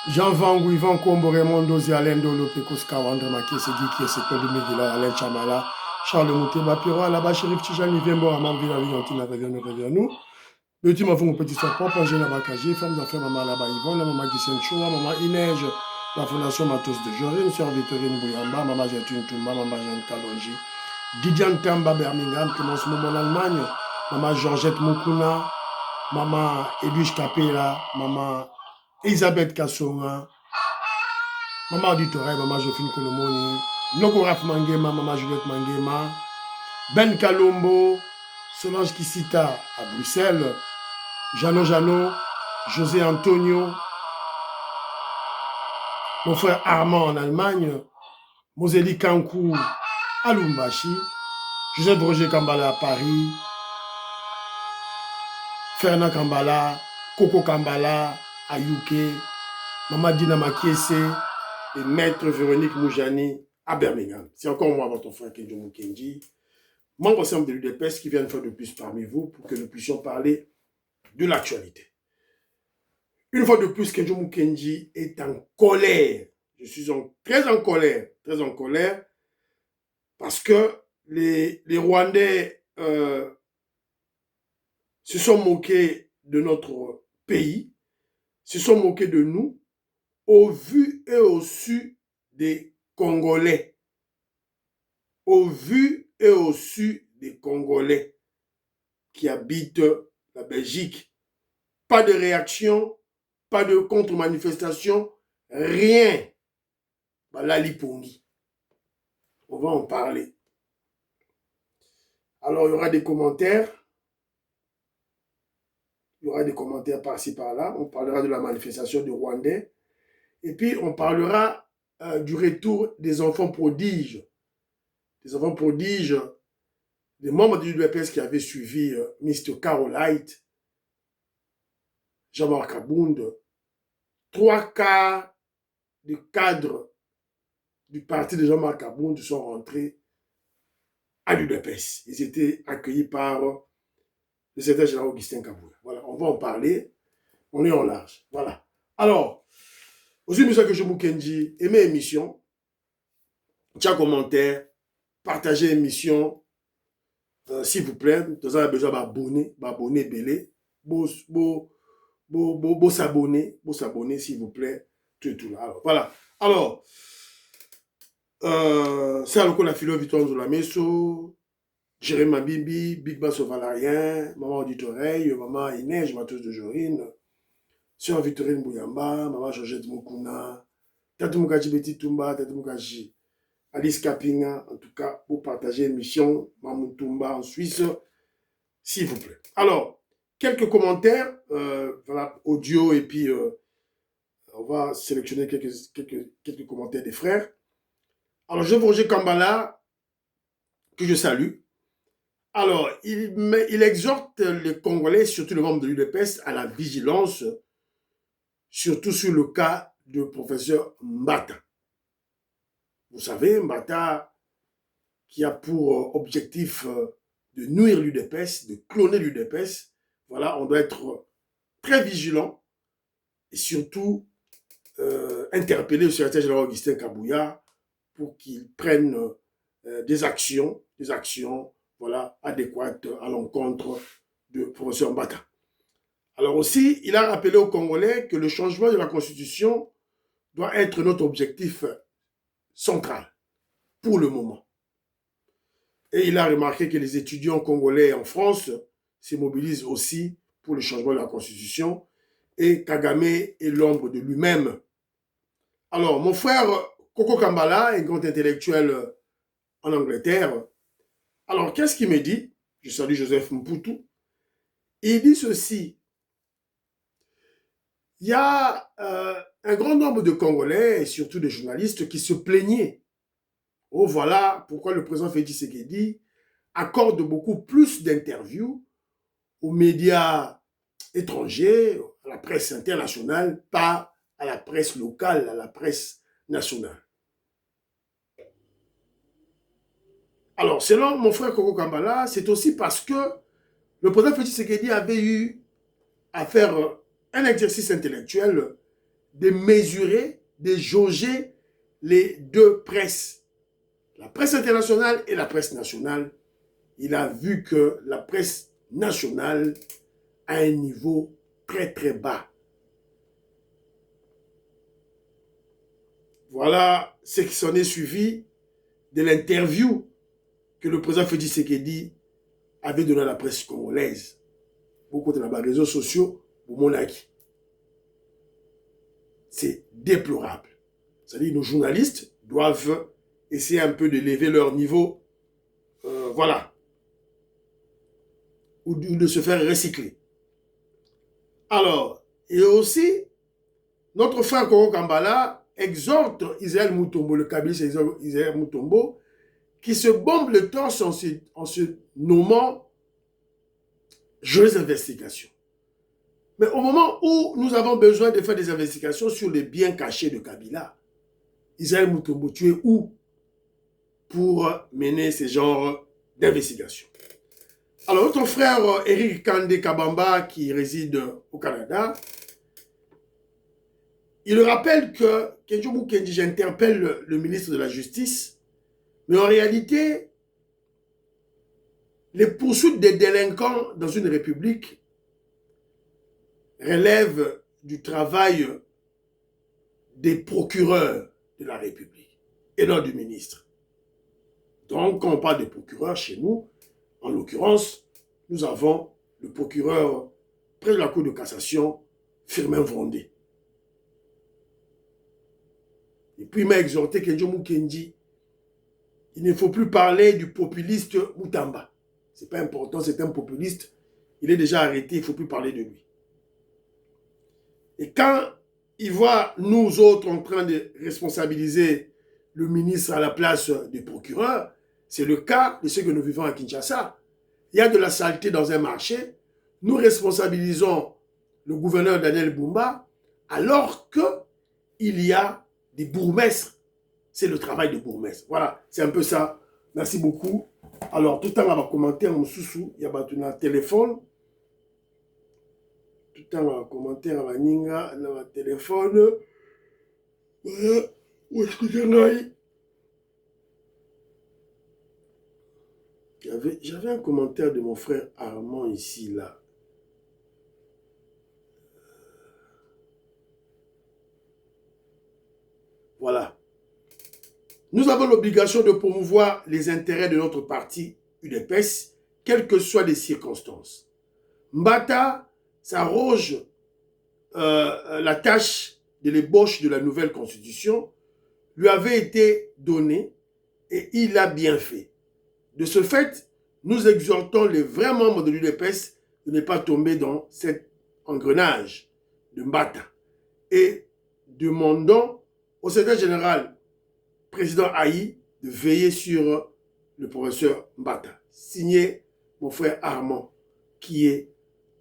Jean Van Ivan Kombo, Raymond Dozi, Alain Dolo, Pekos Kawandre, Makese Giki, Sekwe Dumigila, Alain Chamala, Charles Mouteba, Piro, Alaba, Chérif Tijani, Viembo, Amam, Vila, Vigantina, Reviens-nous. Petit ma mon petit soir propre, Angèle Abakaji, femme d'affaires, maman Alaba Yvonne, maman Gissen Choua, maman Inège, la fondation Matos de Jorine, sœur Victorine Bouyamba, maman Jetune Toumba, maman Jeanne Kalonji, Didiane Tamba, Birmingham, Clémence Momo en Allemagne, maman Georgette Moukouna, maman Edwige Capella, maman Elisabeth Kassonga, maman Auditoret, maman Jophine Kolomoni, Nogoraf Mangema, maman Juliette Mangema, Ben Kalombo, Solange Kissita à Bruxelles, Jano, José Antonio, mon frère Armand en Allemagne, Moseli Kankou à Lumbashi, Joseph Roger Kambala à Paris, Fernand Kambala, Coco Kambala à UK, Maman Dina Makiese et Maître Véronique Moujani à Birmingham. C'est encore moi, votre frère Kenjo Mukenji, membre ensemble de l'UDPS qui vient une fois de plus parmi vous pour que nous puissions parler de l'actualité. Une fois de plus, Kenjo Mukenji est en colère. Je suis très en colère, parce que les Rwandais se sont moqués de notre pays, se sont moqués de nous, au vu et au su des Congolais. Au vu et au su des Congolais qui habitent la Belgique. Pas de réaction, pas de contre-manifestation, rien. Voilà l'Ipongi. On va en parler. Alors, il y aura des commentaires. Il y aura des commentaires par-ci, par-là. On parlera de la manifestation du Rwandais. Et puis, on parlera du retour des enfants prodiges. Des enfants prodiges, des membres de l'UDPS qui avaient suivi Mr. Carolite, Jean-Marc Abound. 3 quarts du cadre du parti de Jean-Marc Abound sont rentrés à l'UDPS. Ils étaient accueillis par le secrétaire général Augustin Kabouya. Voilà, on va en parler. On est en large. Voilà. Alors, aujourd'hui, M. Kenjo Mukenji, aimez l'émission. Tiens, commentaire, partagez l'émission, s'il vous plaît. Vous avez besoin d'abonner, belé. S'abonner, s'il vous plaît. Tout là. Alors, voilà. Alors, c'est alors qu'on a filé Victoire Nzolameso, Jérémy Bibi, Big Bass Valarien, Maman Auditoreille, Maman Inège, Matos de Jorine, Sœur Victorine Bouyamba, Maman Georgette Moukouna, Tatou Mukachi Betty Tumba, Tatou Mukachi Alice Kapinga, en tout cas, pour partager l'émission Mamou Tumba en Suisse, s'il vous plaît. Alors, quelques commentaires, voilà, audio, et puis on va sélectionner quelques commentaires des frères. Alors, je veux Roger Kambala, que je salue. Alors, il exhorte les Congolais, surtout les membres de l'UDPS, à la vigilance, surtout sur le cas du professeur Mbata. Vous savez, Mbata, qui a pour objectif de nuire l'UDPS, de cloner l'UDPS, voilà, on doit être très vigilant et surtout interpeller le secrétaire général Augustin Kabouya pour qu'il prenne des actions, voilà, adéquates à l'encontre de professeur Mbata. Alors aussi, il a rappelé aux Congolais que le changement de la Constitution doit être notre objectif central pour le moment. Et il a remarqué que les étudiants congolais en France se mobilisent aussi pour le changement de la Constitution et Kagame est l'ombre de lui-même. Alors, mon frère Coco Kambala, un grand intellectuel en Angleterre, alors qu'est-ce qu'il me dit? Je salue Joseph Mputu. Il dit ceci. Il y a un grand nombre de Congolais et surtout des journalistes qui se plaignaient. Oh, voilà pourquoi le président Félix Tshisekedi accorde beaucoup plus d'interviews aux médias étrangers, à la presse internationale, pas à la presse locale, à la presse nationale. Alors, selon mon frère Coco Kambala, c'est aussi parce que le président Félix Tshisekedi avait eu à faire un exercice intellectuel de mesurer, de jauger les deux presses, la presse internationale et la presse nationale. Il a vu que la presse nationale a un niveau très très bas. Voilà ce qui s'en est suivi de l'interview que le président Félix Tshisekedi avait donné à la presse congolaise. Beaucoup de les réseaux sociaux, pour Monaki. C'est déplorable. C'est-à-dire que nos journalistes doivent essayer un peu de lever leur niveau, voilà, ou de se faire recycler. Alors, et aussi, notre frère Koro Kambala exhorte Israël Mutombo, le kabyliste Israël Mutombo, qui se bombe le torse en se nommant jeunes investigations. Mais au moment où nous avons besoin de faire des investigations sur les biens cachés de Kabila, Israël Mutombo, tu es où pour mener ce genre d'investigation? Alors, notre frère Eric Kandé Kabamba, qui réside au Canada, il rappelle que Kenjo Mukendi, j'interpelle le ministre de la Justice, mais en réalité, les poursuites des délinquants dans une république relèvent du travail des procureurs de la République et non du ministre. Donc, quand on parle de procureurs chez nous, en l'occurrence, nous avons le procureur près de la Cour de cassation, Firmin Vrondé. Et puis, il m'a exhorté Kenjo Mukendi, il ne faut plus parler du populiste Moutamba. Ce n'est pas important, c'est un populiste. Il est déjà arrêté, il ne faut plus parler de lui. Et quand il voit nous autres en train de responsabiliser le ministre à la place du procureur, c'est le cas de ce que nous vivons à Kinshasa. Il y a de la saleté dans un marché. Nous responsabilisons le gouverneur Daniel Bumba alors qu'il y a des bourgmestres. C'est le travail des bourgmestres. Voilà, c'est un peu ça. Merci beaucoup. Alors, tout le temps, on va commenter en sous-sous. Il y a un téléphone. Tout le temps, on va commenter en Ninga, dans le téléphone. Voilà. Où est-ce que j'en ai? J'avais un commentaire de mon frère Armand ici, là. Voilà. Nous avons l'obligation de promouvoir les intérêts de notre parti UDPS, quelles que soient les circonstances. Mbata s'arroge la tâche de l'ébauche de la nouvelle constitution, lui avait été donnée et il a bien fait. De ce fait, nous exhortons les vrais membres de l'UDPS de ne pas tomber dans cet engrenage de Mbata et demandons au secrétaire général président Haï de veiller sur le professeur Mbata. Signé mon frère Armand, qui est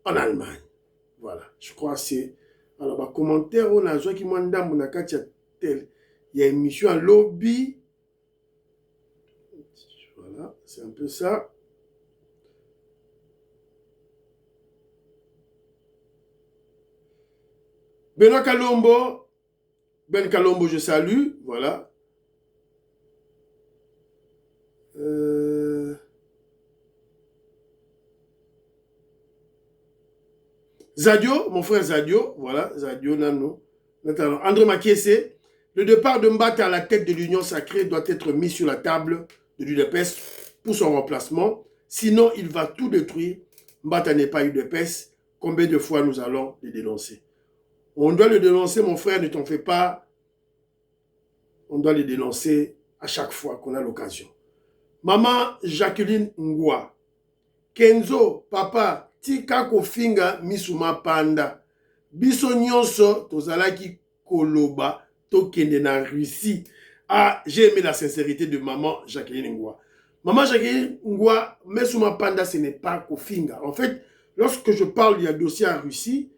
en Allemagne. Voilà, je crois que c'est... Alors, ma commentaire, on a joué qui m'a dit, il y a une émission à lobby. Voilà, c'est un peu ça. Benoît Kalombo, Ben Kalombo, je salue, voilà. Zadio, mon frère Zadio, voilà, Zadio Nano. André Makiese, le départ de Mbata à la tête de l'Union sacrée doit être mis sur la table de l'UDPS pour son remplacement, sinon il va tout détruire. Mbata n'est pas UDPS, combien de fois nous allons le dénoncer? On doit le dénoncer, mon frère, ne t'en fais pas. On doit le dénoncer à chaque fois qu'on a l'occasion. Maman Jacqueline Ngoua, Kenzo, papa, tika kofinga misuma panda. Biso nyonso tozalaki koloba tokende na Russie. Ah, j'ai aimé la sincérité de maman Jacqueline Ngoua. Maman Jacqueline Ngoua, misuma panda, ce n'est pas kofinga. En fait, lorsque je parle, il y a dossier en Russie,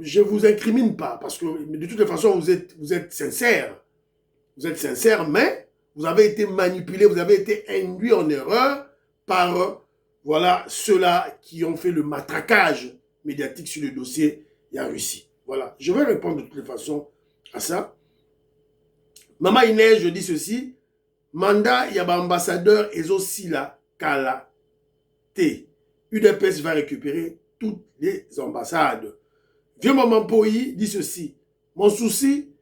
je ne vous incrimine pas, parce que de toute façon, vous êtes sincère. Vous êtes sincère, mais vous avez été manipulé, vous avez été induit en erreur par voilà, ceux-là qui ont fait le matraquage médiatique sur le dossier en Russie. Voilà, je vais répondre de toutes les façons à ça. Maman Inès, je dis ceci. Mandat, il y a un ambassadeur et aussi la Kala T. UDPS va récupérer toutes les ambassades. Vieux Maman Poyi dit ceci. Mon souci,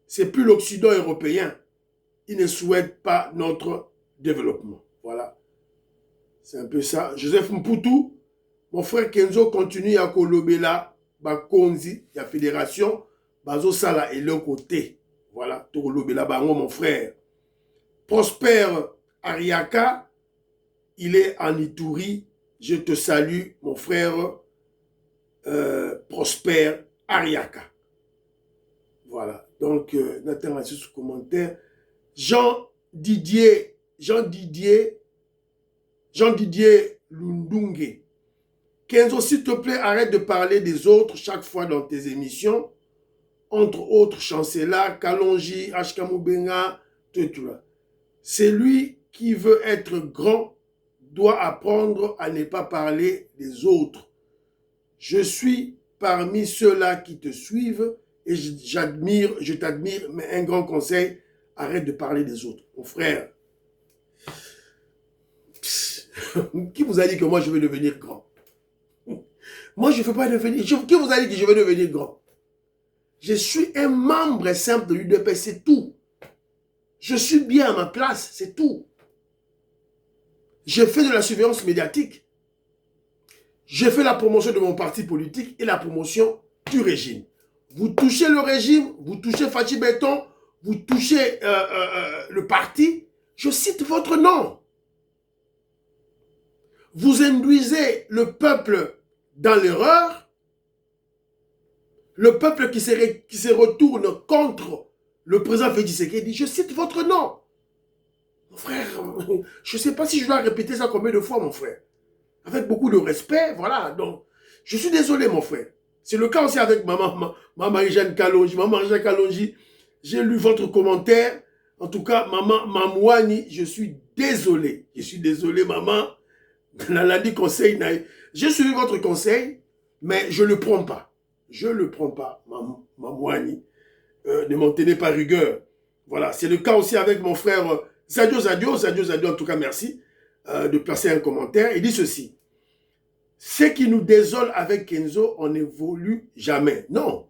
c'est plus l'Occident européen. Il ne souhaite pas notre développement. Voilà. C'est un peu ça. Joseph Mputu, mon frère Kenzo continue à kolobela, bakonzi, la fédération, bazo sala et le côté. Voilà. Kolobela bango, mon frère. Prosper Ariaka, il est en Ituri. Je te salue, mon frère Prosper Ariaka. Voilà. Donc, Nathan a ce commentaire. Jean Didier Lundunge. Kenzo, s'il te plaît, arrête de parler des autres chaque fois dans tes émissions. Entre autres, Chancela, Kalonji, Ashkamoubenga, tout. C'est lui qui veut être grand, doit apprendre à ne pas parler des autres. Je suis parmi ceux-là qui te suivent et je t'admire, mais un grand conseil, arrête de parler des autres. Mon frère, qui vous a dit que moi je vais devenir grand? Moi je ne veux pas devenir... Qui vous a dit que je vais devenir grand? Je suis un membre simple de l'UDP, c'est tout. Je suis bien à ma place, c'est tout. Je fais de la surveillance médiatique. Je fais la promotion de mon parti politique et la promotion du régime. Vous touchez le régime, vous touchez Fachi Béton, vous touchez le parti, je cite votre nom. Vous induisez le peuple dans l'erreur, le peuple qui se retourne contre le président Félix Tshisekedi, je cite votre nom. Mon frère, je ne sais pas si je dois répéter ça combien de fois, mon frère. Avec beaucoup de respect, voilà. Donc, je suis désolé, mon frère. C'est le cas aussi avec maman Marie-Jeanne Kalonji. Maman Marie-Jeanne Kalonji, j'ai lu votre commentaire. En tout cas, maman Mamouani, je suis désolé. Je suis désolé, maman. Naladi conseil, j'ai suivi votre conseil, mais je ne le prends pas. Je ne le prends pas, Mamouani. Ne m'en tenez pas rigueur. Voilà, c'est le cas aussi avec mon frère Zadio, en tout cas, merci de placer un commentaire. Il dit ceci. Ce qui nous désole avec Kenzo, on n'évolue jamais. Non.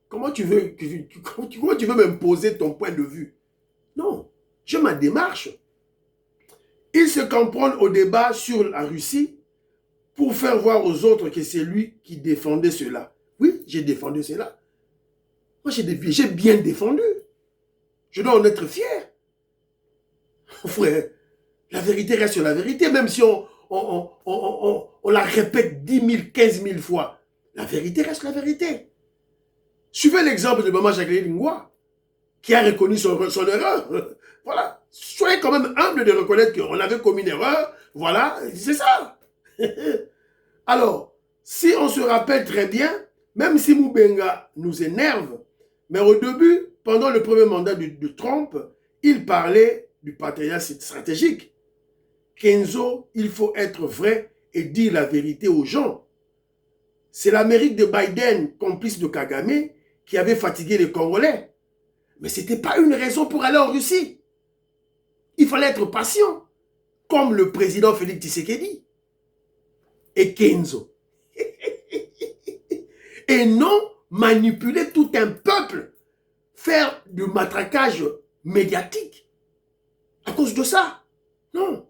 Comment tu veux m'imposer ton point de vue? Non. J'ai ma démarche. Il se cantonne au débat sur la Russie pour faire voir aux autres que c'est lui qui défendait cela. Oui, j'ai défendu cela. Moi, j'ai bien défendu. Je dois en être fier. Frère, la vérité reste la vérité, même si on la répète 10 000, 15 000 fois. La vérité reste la vérité. Suivez l'exemple de maman Jacqueline Lingua, qui a reconnu son erreur. Voilà. Soyez quand même humble de reconnaître qu'on avait commis une erreur. Voilà, c'est ça. Alors, si on se rappelle très bien, même si Moubenga nous énerve, mais au début, pendant le premier mandat de Trump, il parlait du partenariat stratégique. Kenzo, il faut être vrai et dire la vérité aux gens. C'est l'Amérique de Biden, complice de Kagame, qui avait fatigué les Congolais. Mais ce n'était pas une raison pour aller en Russie. Il fallait être patient, comme le président Félix Tshisekedi et Kenzo. Et non manipuler tout un peuple, faire du matraquage médiatique à cause de ça. Non.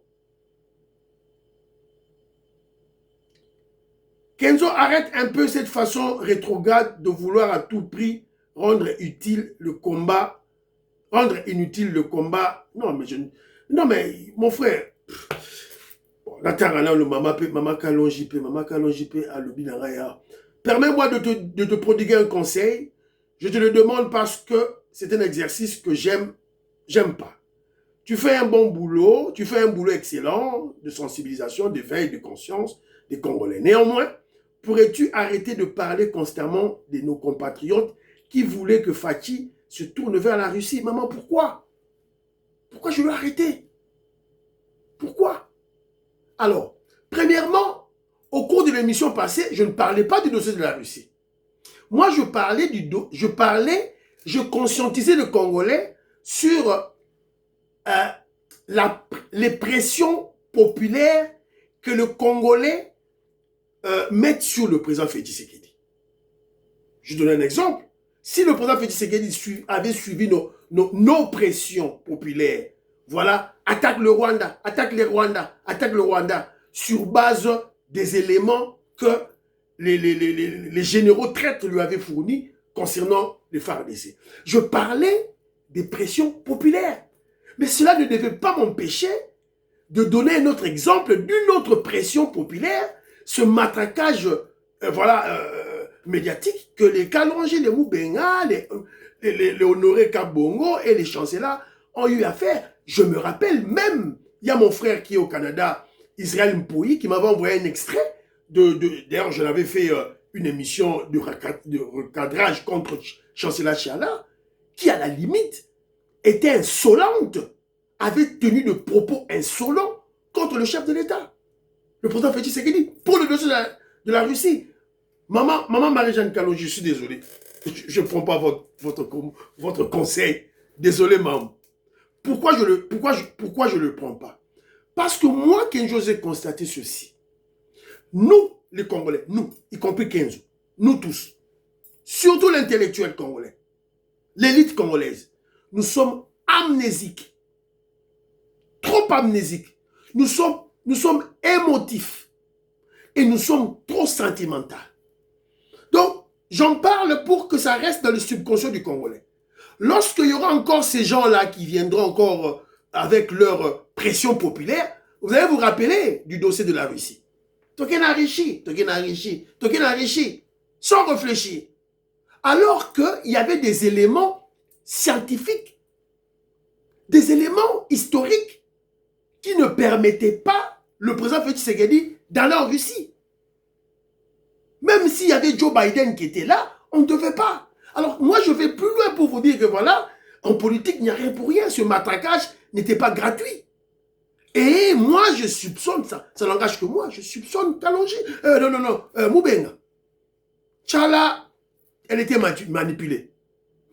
Kenzo, arrête un peu cette façon rétrograde de vouloir à tout prix rendre inutile le combat. Non, mais mon frère, permets-moi de te prodiguer un conseil. Je te le demande parce que c'est un exercice que j'aime pas. Tu fais un bon boulot, tu fais un boulot excellent de sensibilisation, d'éveil, de conscience des Congolais. Néanmoins, pourrais-tu arrêter de parler constamment de nos compatriotes qui voulaient que Fachi se tourne vers la Russie? Maman, pourquoi? Pourquoi je veux arrêter? Pourquoi? Alors, premièrement, au cours de l'émission passée, je ne parlais pas du dossier de la Russie. Moi, je conscientisais le Congolais sur les pressions populaires que le Congolais met sur le président Félix Tshisekedi. Je donne un exemple. Si le président Félix Tshisekedi avait suivi nos pressions populaires, voilà, attaque le Rwanda, attaque les Rwandais, attaque le Rwanda, sur base des éléments que les généraux traîtres lui avaient fournis concernant les FARDC. Je parlais des pressions populaires. Mais cela ne devait pas m'empêcher de donner un autre exemple d'une autre pression populaire, ce matraquage médiatique que les Kalonji, les Moubenga, les Honoré Kabongo et les chanceliers ont eu à faire. Je me rappelle même, il y a mon frère qui est au Canada, Israël Mpoui, qui m'avait envoyé un extrait. D'ailleurs, je l'avais fait une émission de recadrage contre chancelier Chiala, qui à la limite était insolente, avait tenu de propos insolents contre le chef de l'État, le président Félix Tshisekedi, pour le dossier de la Russie. Maman Marie-Jeanne Kalonji, je suis désolé. Je ne prends pas votre conseil. Désolé, maman. Pourquoi je le prends pas? Parce que moi, Kenzo, j'ai constaté ceci. Nous, les Congolais, nous, y compris Kenzo, nous tous, surtout l'intellectuel congolais, l'élite congolaise, nous sommes amnésiques. Trop amnésiques. Nous sommes émotifs. Et nous sommes trop sentimentaux. Donc, j'en parle pour que ça reste dans le subconscient du Congolais. Lorsqu'il y aura encore ces gens-là qui viendront encore avec leur pression populaire, vous allez vous rappeler du dossier de la Russie. Token Arishi, sans réfléchir. Alors qu'il y avait des éléments scientifiques, des éléments historiques qui ne permettaient pas le président Félix Tshisekedi d'aller en Russie. Même s'il y avait Joe Biden qui était là, on ne devait pas. Alors moi, je vais plus loin pour vous dire que voilà, en politique, il n'y a rien pour rien. Ce matraquage n'était pas gratuit. Et moi, je soupçonne ça. Ça n'engage que moi. Je soupçonne Kalonji. Moubenga. Tchala, elle était manipulée.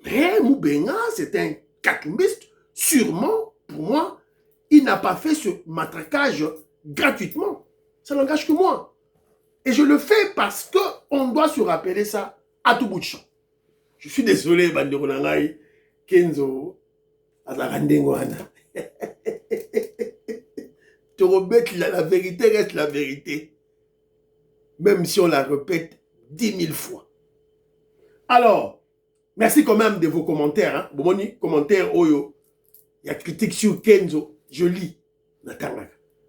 Mais Moubenga, c'est un katumbiste. Sûrement, pour moi, il n'a pas fait ce matraquage gratuitement. Ça n'engage que moi. Et je le fais parce qu'on doit se rappeler ça à tout bout de champ. Je suis désolé, Bandero Nangai, Kenzo, Azarandengwana. La vérité reste la vérité. Même si on la répète 10 000 fois. Alors, merci quand même de vos commentaires. Hein. Bon, commentaire, Oyo. Il y a critique sur Kenzo. Je lis.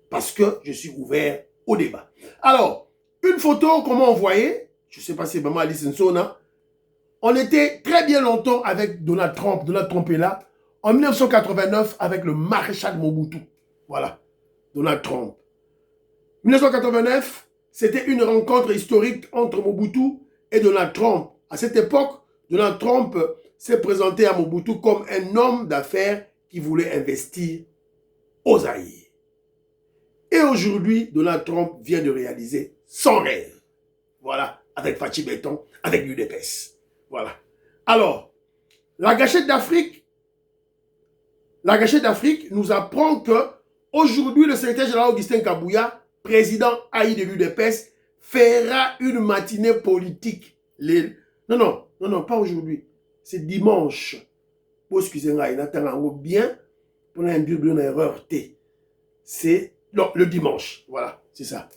Parce que je suis ouvert au débat. Alors, une photo, comment on voyait, je ne sais pas si maman Alice Nsona, on était très bien longtemps avec Donald Trump. Donald Trump est là. En 1989, avec le maréchal Mobutu. Voilà. Donald Trump. 1989, c'était une rencontre historique entre Mobutu et Donald Trump. À cette époque, Donald Trump s'est présenté à Mobutu comme un homme d'affaires qui voulait investir au Zaïre. Et aujourd'hui, Donald Trump vient de réaliser son rêve. Voilà, avec Fachi Béton, avec l'UDPS. Voilà. Alors, la gâchette d'Afrique nous apprend que aujourd'hui, le secrétaire général Augustin Kabouya, président AI de l'UDPS, fera une matinée politique. Non, pas aujourd'hui. C'est dimanche. Pour excusez-moi, il attend bien pour induire une erreur T. C'est le dimanche. Voilà, c'est ça.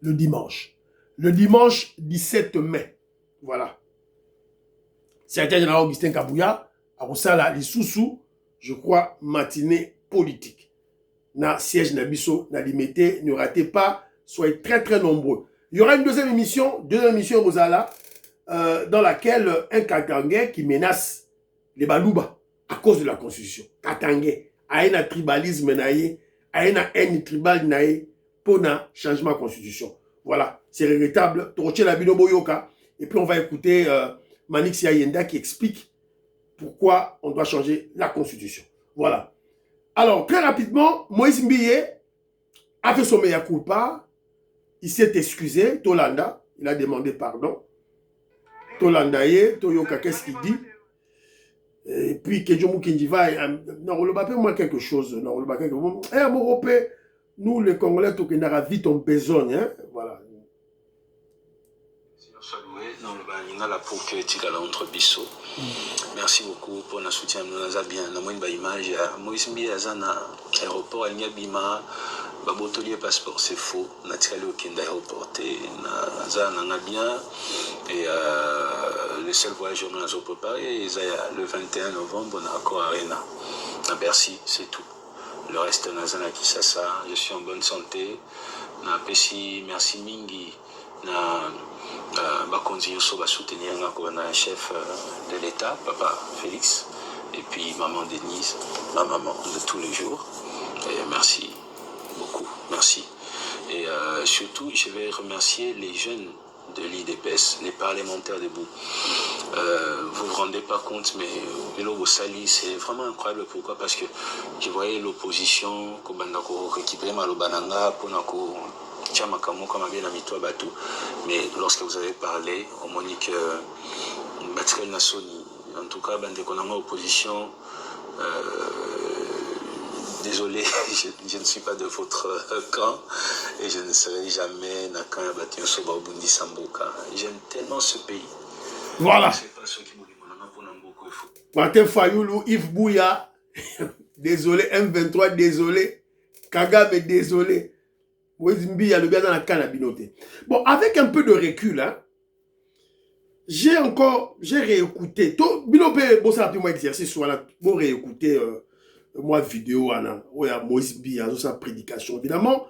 Le dimanche. Le dimanche 17 mai. Voilà. Secrétaire général Augustin Kabouya, à Rosala, les sous-sous, je crois, matinée politique. Na siège Nabiso, na limité, ne ratez pas, soyez très très nombreux. Il y aura une deuxième émission Rosala, dans laquelle un Katangais qui menace les Balouba à cause de la Constitution. Katangais, a un tribalisme naïe, a un haine tribal naïe pour un changement de Constitution. Voilà, c'est regrettable. Et puis on va écouter Manix Yayenda qui explique pourquoi on doit changer la Constitution. Voilà. Alors, très rapidement, Moïse Mbiye a fait son mea culpa. Il s'est excusé, Tolanda, il a demandé pardon. Tolandaye, Toyoka, qu'est-ce qu'il dit? Et puis, Kedjomu Kindiva, non, on le bat moi quelque chose. Non, on le bat quelque chose. Eh, mon Européen, nous, les Congolais, tout qu'on a vite en besogne, hein? Voilà. Merci beaucoup pour notre soutien. Nous avons bien une image. Moïse Mbiaza na aéroport il y a bima babotolier passeport c'est faux. Naturellement au Kenda aéroport na na bien et le seul voyage que nous avons préparé c'est le 21 novembre na Accor Arena à Bercy, c'est tout. Le reste na Kinshasa, je suis en bonne santé. Na pesi merci mingi na continue à soutenir un chef de l'État, papa Félix, et puis maman Denise, ma maman de tous les jours. Et merci beaucoup, merci. Et surtout, je vais remercier les jeunes de l'IDPS, les parlementaires debout. Vous ne vous rendez pas compte, mais Velo Sali, c'est vraiment incroyable. Pourquoi? Parce que je voyais l'opposition, récupérer Malobananga, mais lorsque vous avez parlé, on m'a dit que en tout cas, opposition, désolé, je ne suis pas de votre camp et je ne serai jamais dans le camp de Samboka. J'aime tellement ce pays. Voilà. Martin Fayoulou, Yves Bouya, désolé, M23, désolé, Kagame, désolé. Bon, avec un peu de recul, hein, j'ai réécouté. Binope, bon, ça a pu moi exercice, voilà, bon, réécouter moi vidéo, Moïse Biya, sa prédication. Évidemment,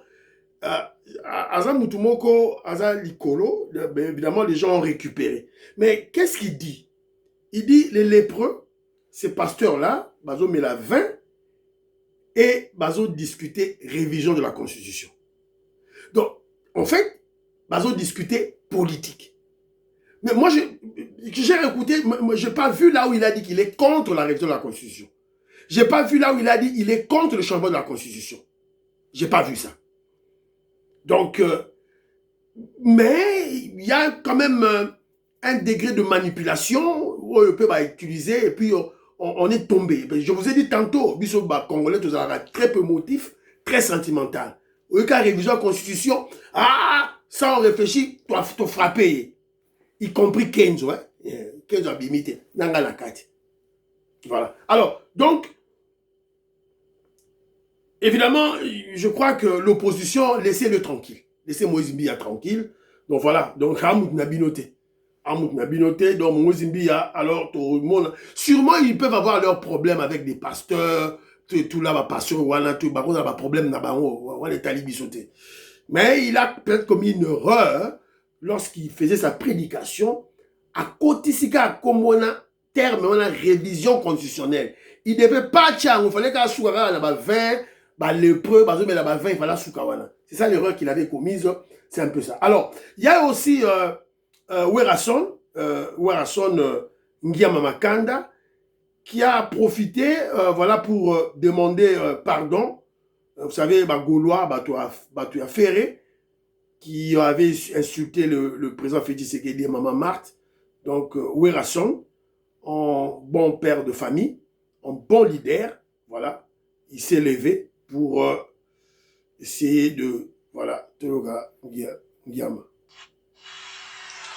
Aza Mutumoko, Aza Likolo, évidemment, les gens ont récupéré. Mais qu'est-ce qu'il dit? Il dit, les lépreux, ces pasteurs-là, Bazo met la 20 et Bazo discuter révision de la Constitution. Donc, en fait, Bazo discutait politique. Mais moi, j'ai écouté, je n'ai pas vu là où il a dit qu'il est contre la révision de la Constitution. Je n'ai pas vu là où il a dit qu'il est contre le changement de la Constitution. Je n'ai pas vu ça. Donc, mais il y a quand même un degré de manipulation où on peut utiliser et puis on est tombé. Je vous ai dit tantôt, Bissot Congolais, tout ça, très peu motif, très sentimental. Au cas de révision de la Constitution, ça on réfléchit, toi frapper. Y compris Kenzo, hein? Kenzo a bimité. Nanga la carte. Voilà. Alors, donc, évidemment, je crois que l'opposition, laissez-le tranquille. Laissez Moïse Mbiya tranquille. Donc voilà. Donc, Hamoud Nabinoté. Hamoud Nabinoté, donc Moïse Mbiya, alors tout le monde. Sûrement, ils peuvent avoir leurs problèmes avec des pasteurs. Tout là, pasteur, voilà, tout, par contre, il y a problème là-bas, on est talibis sauté. Mais il a peut-être commis une erreur lorsqu'il faisait sa prédication à Kotisika, comme on a terme, on a révision constitutionnelle. Il ne devait pas tiens, il fallait qu'à Souara, là-bas 20, lépreux, mais là-bas 20, il fallait Soukawana. C'est ça l'erreur qu'il avait commise, c'est un peu ça. Alors, il y a aussi Werason Ngiama Makanda, qui a profité, voilà, pour demander pardon. Vous savez, Gaulois, Batouya Ferré, qui avait insulté le président Félix Tshisekedi et Maman Marthe. Donc, Werason, en bon père de famille, en bon leader, voilà, il s'est levé pour essayer de, voilà, Tologa Ngiama.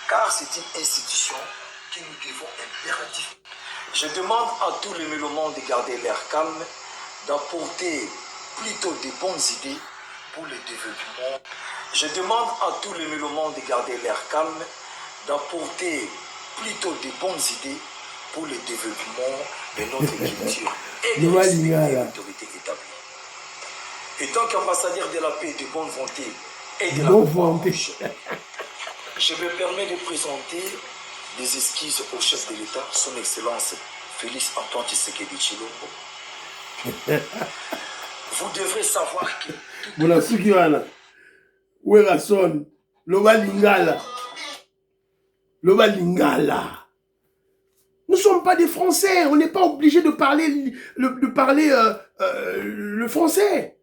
Car c'est une institution que nous devons impérativement. Je demande à tous les mélomanes de garder l'air calme, d'apporter plutôt de bonnes idées pour le développement. Je demande à tous les mélomanes de garder l'air calme, d'apporter plutôt de bonnes idées pour le développement de notre culture et de l'autorité établie. Et tant qu'ambassadeur de la paix, de bonne volonté et de la volonté, je me permets de présenter des esquisses au chef de l'État, son Excellence Félix Antoine Tshisekedi Tshilombo. Vous devrez savoir que... Werason, Loba Lingala. Nous ne sommes pas des Français, on n'est pas obligé de parler le français.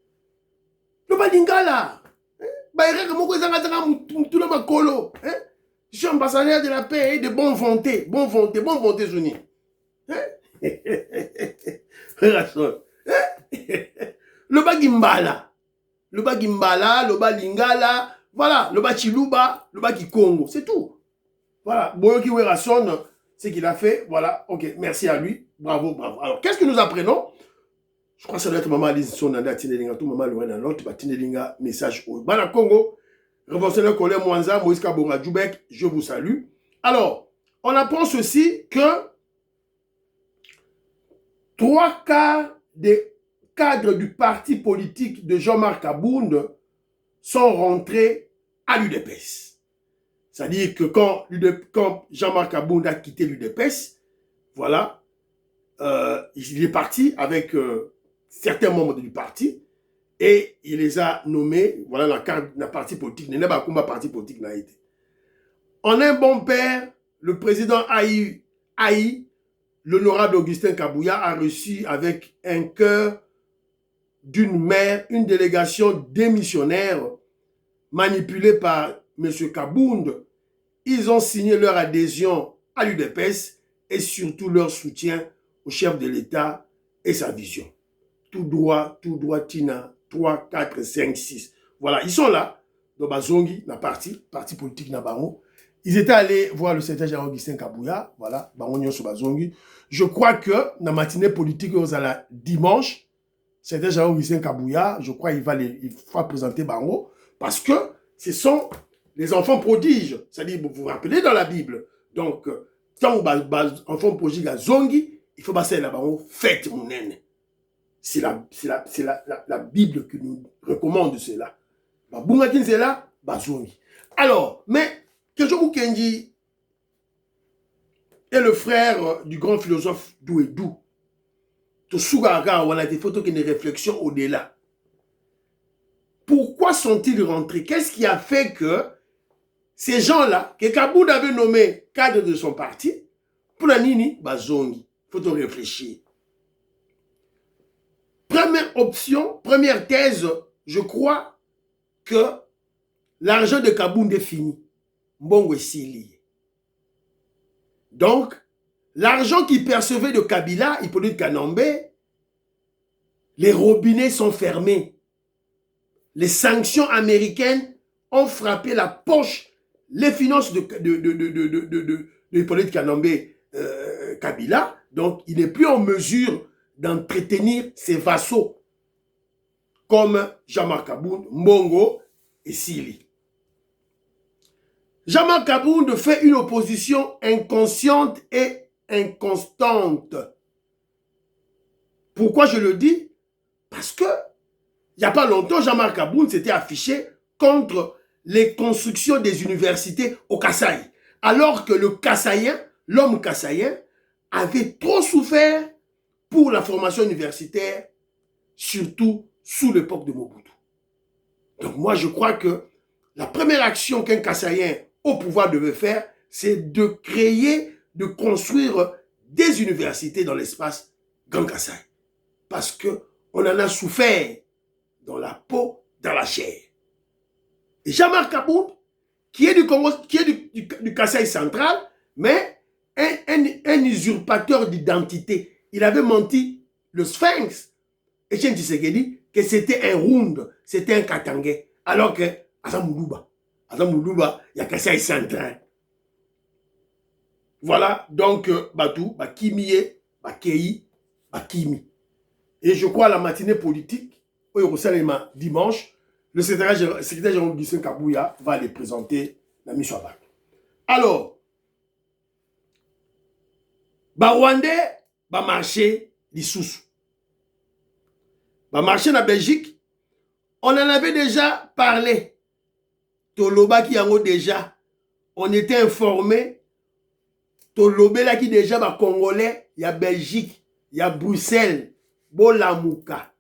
Loba Lingala. Je suis ambassadeur de la paix et de bonne volonté. Bonne volonté, Zuni. Le bas Gimbala, le bas Lingala, voilà, le bas Chiluba, le bas Kikongo, c'est tout. Voilà, Boyoki Werason, ce qu'il a fait, voilà, ok, merci à lui, bravo. Alors, qu'est-ce que nous apprenons? Je crois que ça doit être Maman Alice Sonanda, Tinelinga, tout Maman Lorena, l'autre, Tinelinga, message au Bana Congo, révolutionnaire Colin Mwanza, Moïse Kabonga Djoubek, je vous salue. Alors, on apprend ceci que 3/4 des cadres du parti politique de Jean-Marc Abound sont rentrés à l'UDPS. C'est-à-dire que quand Jean-Marc Abound a quitté l'UDPS, voilà, il est parti avec certains membres du parti et il les a nommés, voilà, la parti politique, n'est pas comme parti politique n'a été. En un bon père, le président Haï, l'honorable Augustin Kabouya a reçu avec un cœur d'une mère une délégation démissionnaire manipulée par M. Kabound. Ils ont signé leur adhésion à l'UDPS et surtout leur soutien au chef de l'État et sa vision. Tout droit, Tina, 3, 4, 5, 6. Voilà, ils sont là, dans Bazongi, dans parti politique Nabango. Ils étaient allés voir le secrétaire général Augustin Kabouya, voilà, Bangonio sur Bazongi. Je crois que dans la matinée politique, aux la dimanche, le secrétaire général Augustin Kabouya, je crois qu'il va présenter Bango, parce que ce sont les enfants prodiges. C'est-à-dire, vous vous rappelez dans la Bible. Donc, quand on enfant prodige à Zongi, il faut passer là-bas, faites mon aine. C'est la Bible qui nous recommande cela. Bungakin c'est là, Zongi. Alors, mais, Kejo Kenji est le frère du grand philosophe Douedou. Tosugaga, on a des photos qui ont des réflexions au-delà. Pourquoi sont-ils rentrés? Qu'est-ce qui a fait que ces gens-là, que Kabound avait nommé cadre de son parti, pour la Nini, Bazongi, il faut réfléchir. Première option, première thèse, je crois que l'argent de Kabound est fini. Mbongo Sili. Donc, l'argent qu'il percevait de Kabila, Hippolyte Kanambe, les robinets sont fermés. Les sanctions américaines ont frappé la poche, les finances de Hippolyte Kanambe Kabila. Donc, il n'est plus en mesure d'entretenir ses vassaux comme Jean-Marc Kabound, Mbongo et Sili. Jean-Marc Kabound fait une opposition inconsciente et inconstante. Pourquoi je le dis? Parce que il n'y a pas longtemps, Jean-Marc Kabound s'était affiché contre les constructions des universités au Kasaï. Alors que le Kassaïen, l'homme kassaïen, avait trop souffert pour la formation universitaire, surtout sous l'époque de Mobutu. Donc moi, je crois que la première action qu'un Kassaïen au pouvoir devait faire, c'est de créer, de construire des universités dans l'espace Grand Kasaï. Parce qu'on en a souffert dans la peau, dans la chair. Et Jean-Marc Kabound, qui est du Congo, qui est du Kasaï central, mais un usurpateur d'identité. Il avait menti le Sphinx, Etienne Tshisekedi, que c'était un Round, c'était un Katangais, alors que Azamoulouba, il y a Kasaï central. Voilà, donc, Batou, Bakimiye, Bakei, Bakimi. Et je crois à la matinée politique, au dimanche, le secrétaire général Augustin Kabouya va les présenter la mission à Bac. Alors, Rwandais va marcher l'Issoussou. Va marcher en Belgique. On en avait déjà parlé. Toloba qui en a déjà. On était informé. Toloba là qui déjà va Congolais. Il y a Belgique. Il y a Bruxelles. Bolamouka.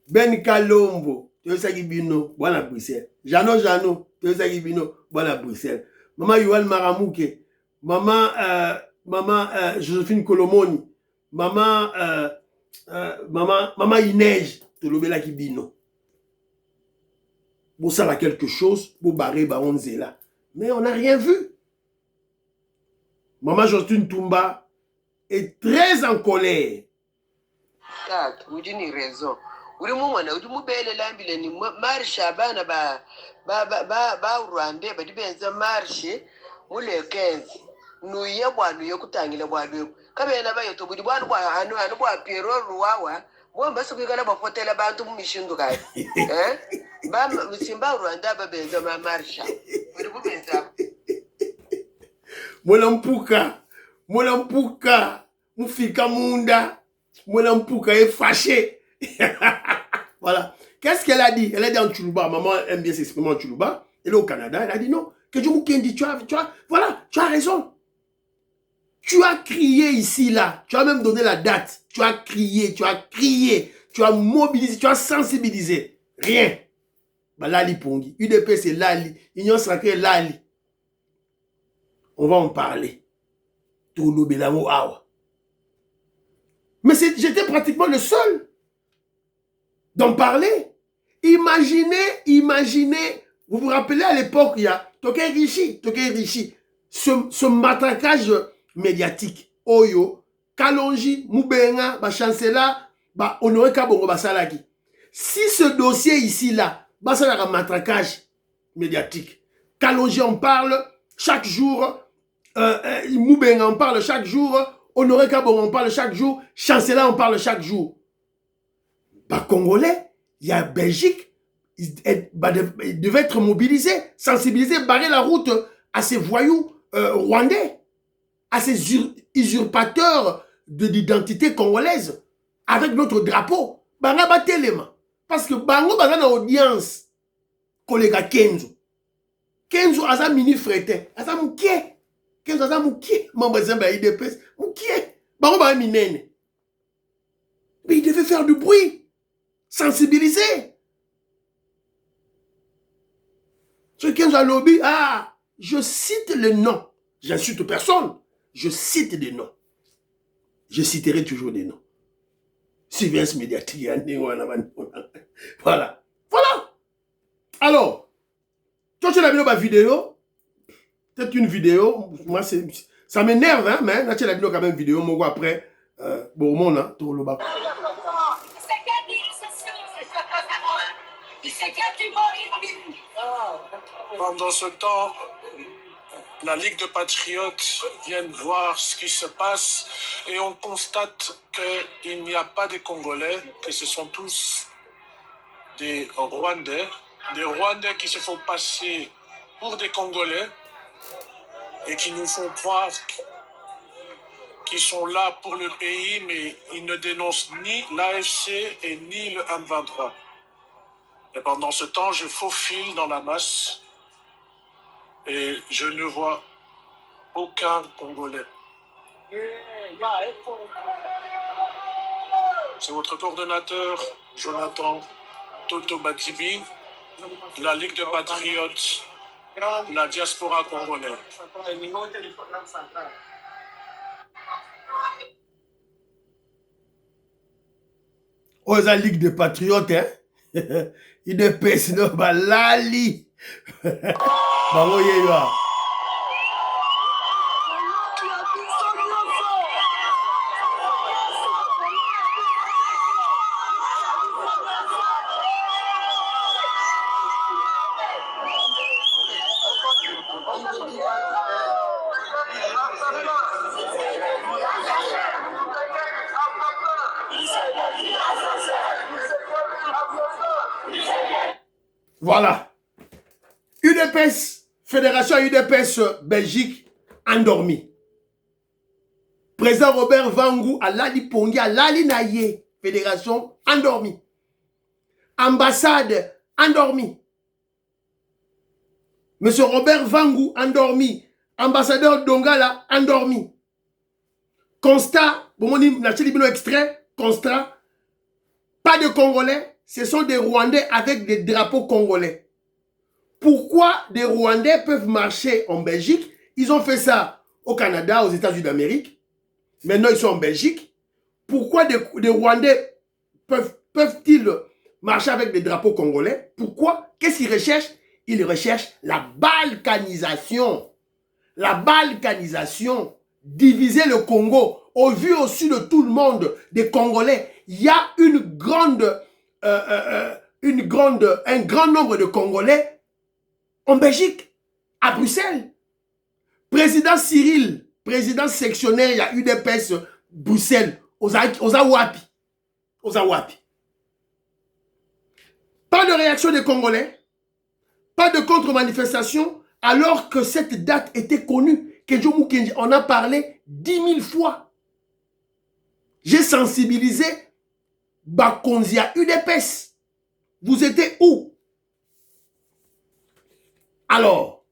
Ben Kalombo. Teosakibino. Voilà Bruxelles. Jano. Teosakibino. Voilà Bruxelles. Maman Yoel Maramouke. Maman Joséphine Kolomoni, maman Inej, Tolobela Kibino. Pour ça, là, quelque chose, pour barrer Baronzela. Mais on n'a rien vu. Maman Justine Toumba est très en colère. Vous avez raison. Uri mumwana uri mubele lambile ni marche abana ba Rwanda ba dibenza marche mule 15 nuye bwanu yokutangile bwanu kabena bayoto budi bwanu bwa hanu bwa Pierre Ruwawa bomba sikugala bafotela bantu mumishindu kai ba simba Rwanda ba benza ma marche uri kubenza Mwana mpuka mufika munda mwana mpuka est fâché. Voilà. Qu'est-ce qu'elle a dit? Elle a dit en Tchoulouba. Maman aime bien s'exprimer en Tchoulouba. Elle est au Canada. Elle a dit non. Que Dieu Moukendi, voilà, tu as raison. Tu as crié ici, là. Tu as même donné la date. Tu as crié, tu as mobilisé, tu as sensibilisé. Rien. Bah, Lali Pongi. UDP, c'est Lali. Union sacrée, Lali. On va en parler. Tolo Belamo Awa. Mais j'étais pratiquement le seul d'en parler. Imaginez, vous vous rappelez à l'époque, il y a Tokay Rishi, ce matraquage médiatique. Oyo, Kalonji, Moubenga, Chancela, Honoré Kabongo, Salaki. Si ce dossier ici-là, ça a un matraquage médiatique. Kalonji en parle chaque jour, Moubenga en parle chaque jour, Honoré Kabongo en parle chaque jour, Chancela en parle chaque jour. Congolais, il y a Belgique, il devait être mobilisé, sensibilisé, barrer la route à ces voyous rwandais, à ces usurpateurs de l'identité congolaise, avec notre drapeau. Parce que Bango a une audience, collègue Kenzo. Kenzo a un mini-freté, a un mouké. Kenzo a un mouké. Membre de IDPS, mouké. Bango a un minène. Mais il devait faire du bruit. Sensibiliser. Ce Kenzo lobby, je cite le nom. J'insulte personne. Je cite des noms. Je citerai toujours des noms. Surveillance médiatique. Voilà. Alors, tu as vu ma vidéo? Peut-être une vidéo. Moi, ça m'énerve, hein, mais tu as vu quand même une vidéo. Moi, après, bon, mon là, tout le bas. Pendant ce temps, la Ligue de Patriotes vient voir ce qui se passe et on constate qu'il n'y a pas de Congolais, que ce sont tous des Rwandais qui se font passer pour des Congolais et qui nous font croire qu'ils sont là pour le pays, mais ils ne dénoncent ni l'AFC et ni le M23. Et pendant ce temps, je faufile dans la masse et je ne vois aucun Congolais. C'est votre coordonnateur, Jonathan Toto Batibi, la Ligue de Patriotes, la diaspora congolaise. Oh, la Ligue de Patriotes, hein? Il de pèse, non, Lali. Voilà. UDPS, Fédération UDPS Belgique, endormi. Président Robert Vangou à Lali Pongi, à Lali Naye, Fédération endormi. Ambassade endormi. Monsieur Robert Vangou endormi. Ambassadeur Dongala endormi. Constat, bon, extrait, constat, pas de Congolais. Ce sont des Rwandais avec des drapeaux congolais. Pourquoi des Rwandais peuvent marcher en Belgique? Ils ont fait ça au Canada, aux États-Unis d'Amérique. Maintenant, ils sont en Belgique. Pourquoi des Rwandais peuvent-ils marcher avec des drapeaux congolais? Pourquoi? Qu'est-ce qu'ils recherchent? ils recherchent la balkanisation. La balkanisation, diviser le Congo. Au vu aussi de tout le monde, des Congolais, il y a un grand nombre de Congolais en Belgique, à Bruxelles. Président Cyril, président sectionnaire, il y a UDPS Bruxelles, aux Awapi. Pas de réaction des Congolais, pas de contre-manifestation, alors que cette date était connue. Kedjo Mukendi en a parlé 10 000 fois. J'ai sensibilisé Bakonzia UDPS. Vous étiez où? Alors,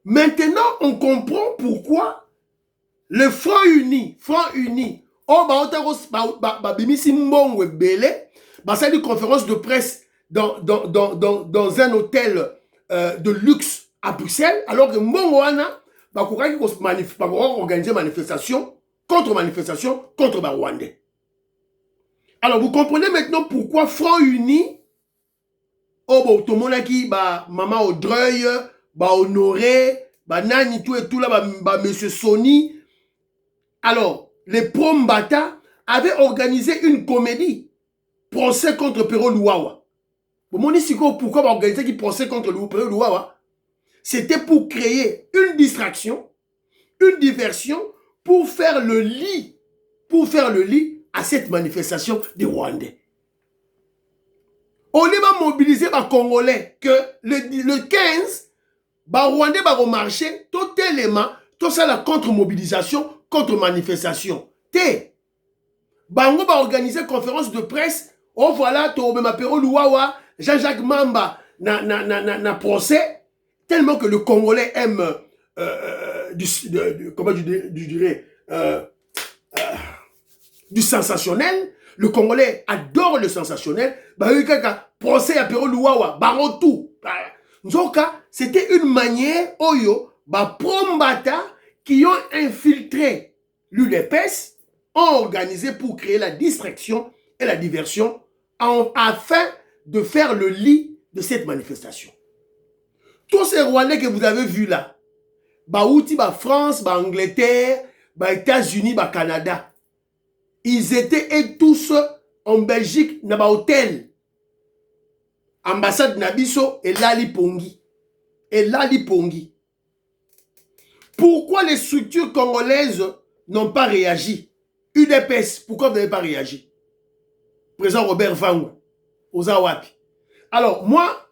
maintenant, on comprend pourquoi le Front Uni, Bimisi Mbongwe Bele, c'est une conférence de presse dans un hôtel de luxe à Bruxelles, alors que Mbongwana va organiser manifestation contre Rwandais. Alors, vous comprenez maintenant pourquoi Front Uni, tout le monde qui Maman Audrey, Honoré, Nani, tout et tout là, Monsieur Sony. Alors, les Prombata avaient organisé une comédie, procès contre Pero Luawa. Vous me dites pourquoi organiser un procès contre Pero Luawa? C'était pour créer une distraction, une diversion, pour faire le lit à cette manifestation des Rwandais. On va mobiliser les Congolais que le 15, les Rwandais vont marcher totalement, tout ça la contre-mobilisation, contre-manifestation. Bango va organiser une conférence de presse. Oh voilà, Pero Luawa, Jean-Jacques Mamba na procès, tellement que le Congolais aime comment je dirais du sensationnel. Le Congolais adore le sensationnel. Procès à Pero Luawa, barotou. C'était une manière, oyo, Prombata, qui ont infiltré l'UDPS, ont organisé pour créer la distraction et la diversion afin de faire le lit de cette manifestation. Tous ces Rwandais que vous avez vus là, Baouti, France, Angleterre, États-Unis, Canada, ils étaient tous en Belgique, dans l'hôtel. Ambassade Nabiso et Lali Pongi. Pourquoi les structures congolaises n'ont pas réagi? UDPS, pourquoi vous n'avez pas réagi? Président Robert Vangu, aux Awapi. Alors, moi,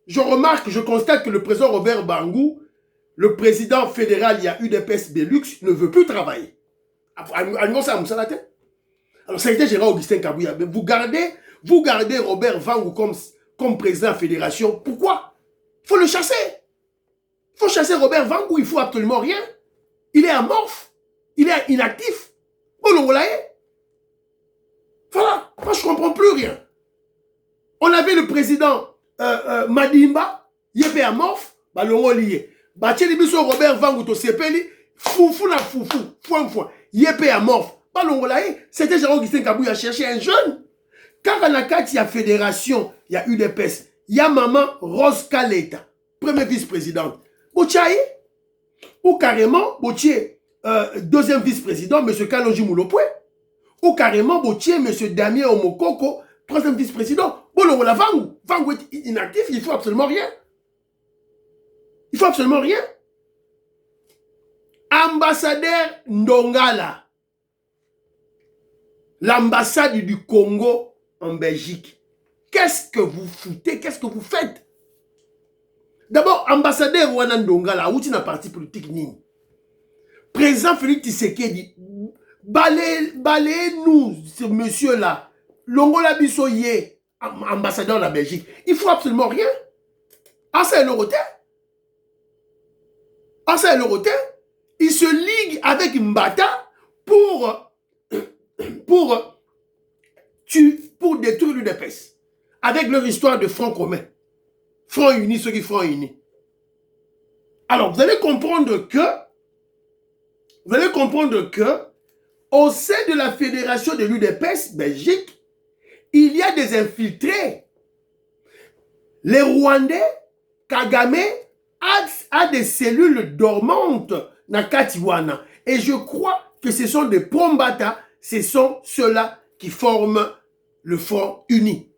je constate que le président Robert Vangu, le président fédéral, il y a UDPS Belux, ne veut plus travailler. Alors, ça a été Gérard Augustin Kabouya. Vous gardez Robert Vangu comme président de la fédération. Pourquoi? Il faut le chasser. Il faut chasser Robert Vangu, il ne faut absolument rien. Il est amorphe. Il est inactif. Voilà. Moi, je ne comprends plus rien. On avait le président Madimba, il est amorphe, lié. Robert Vangu, to sepeli, foufou, il est amorphe. C'était Gérard Augustin Kabouya cherché un jeune. Quand on a il y a fédération, il y a UDPS, il y a maman Rose Kaleta, première vice-présidente. Boutchaï, ou carrément, Boutier, deuxième vice-président, M. Kalonji Moulopoué, ou carrément, Boutier, M. Damien Omokoko, troisième vice-président. Voilà, Vangu est inactif, il ne faut absolument rien. Ambassadeur Ndongala, l'ambassade du Congo en Belgique. Qu'est-ce que vous foutez? Qu'est-ce que vous faites? D'abord, ambassadeur Wana Ndongala, où tu n'as parti politique nini? Président Félix Tshisekedi, balayez-nous, ce monsieur-là. Longola Bissoye, ambassadeur de la Belgique. Il ne faut absolument rien. Ça est l'Euroté. Il se ligue avec Mbata pour détruire l'UDPS. Avec leur histoire de front commun. Front uni, ceux qui front uni. Alors, vous allez comprendre que au sein de la fédération de l'UDPS Belgique, il y a des infiltrés. Les Rwandais Kagame a des cellules dormantes na Katiwana. Et je crois que ce sont des Pombata, ce sont ceux-là qui forment le Front Uni.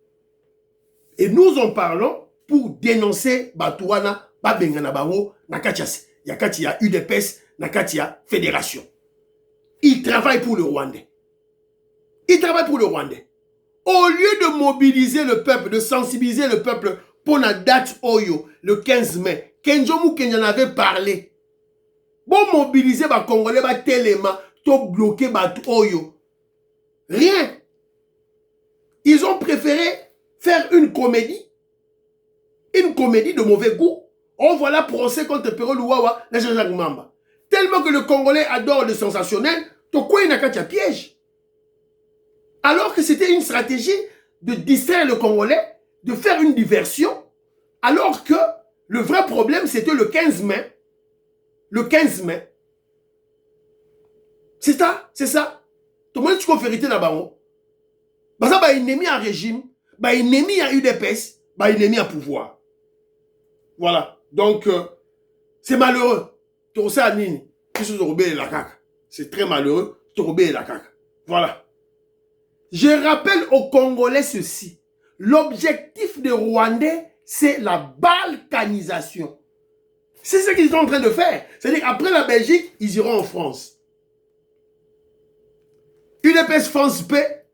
Et nous en parlons pour dénoncer Batouana, Babengana Bango, Nakatias. Yakati ya UDPS, Nakati ya Fédération. Ils travaillent pour le Rwandais. Ils travaillent pour le Rwandais. Au lieu de mobiliser le peuple, de sensibiliser le peuple pour la date Oyo, le 15 mai, Kenjomu Kenyan avait parlé. Bon mobiliser les Congolais, les téléma, to bloquer les Oyo. Rien. Ils ont préféré faire une comédie de mauvais goût. On voit là procès contre Pero Luwawa, la Jean-Jacques Mamba. Tellement que le Congolais adore le sensationnel, to quoi il n'a qu'à piège. Alors que c'était une stratégie de distraire le Congolais, de faire une diversion, alors que le vrai problème, c'était le 15 mai. Le 15 mai. C'est ça, c'est ça. Tout le monde, tu peux vérité là-bas. Parce que ennemi à régime, ennemi à UDPS, ennemi à pouvoir. Voilà. Donc, c'est malheureux. C'est très malheureux. Voilà. Je rappelle aux Congolais ceci. L'objectif des Rwandais, c'est la balkanisation. C'est ce qu'ils sont en train de faire. C'est-à-dire qu'après la Belgique, ils iront en France. UDPS France paix,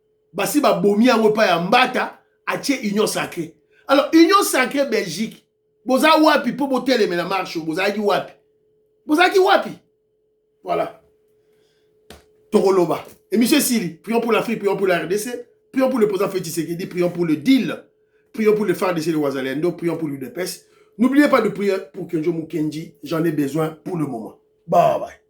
si bomi en repas ya mbata, atie Union Sacrée. Alors, Union Sacrée Belgique, boza wapi pour boter les marche, boza ki wapi. Boza ki wapi. Voilà. Toroloba. Et monsieur Sili, prions pour l'Afrique, prions pour la RDC, prions pour le président Félix Tshisekedi, prions pour le deal, prions pour le phare de Ouazalendo, prions pour l'UDPS. N'oubliez pas de prier pour Kenjo Mukendi, j'en ai besoin pour le moment. Bye bye.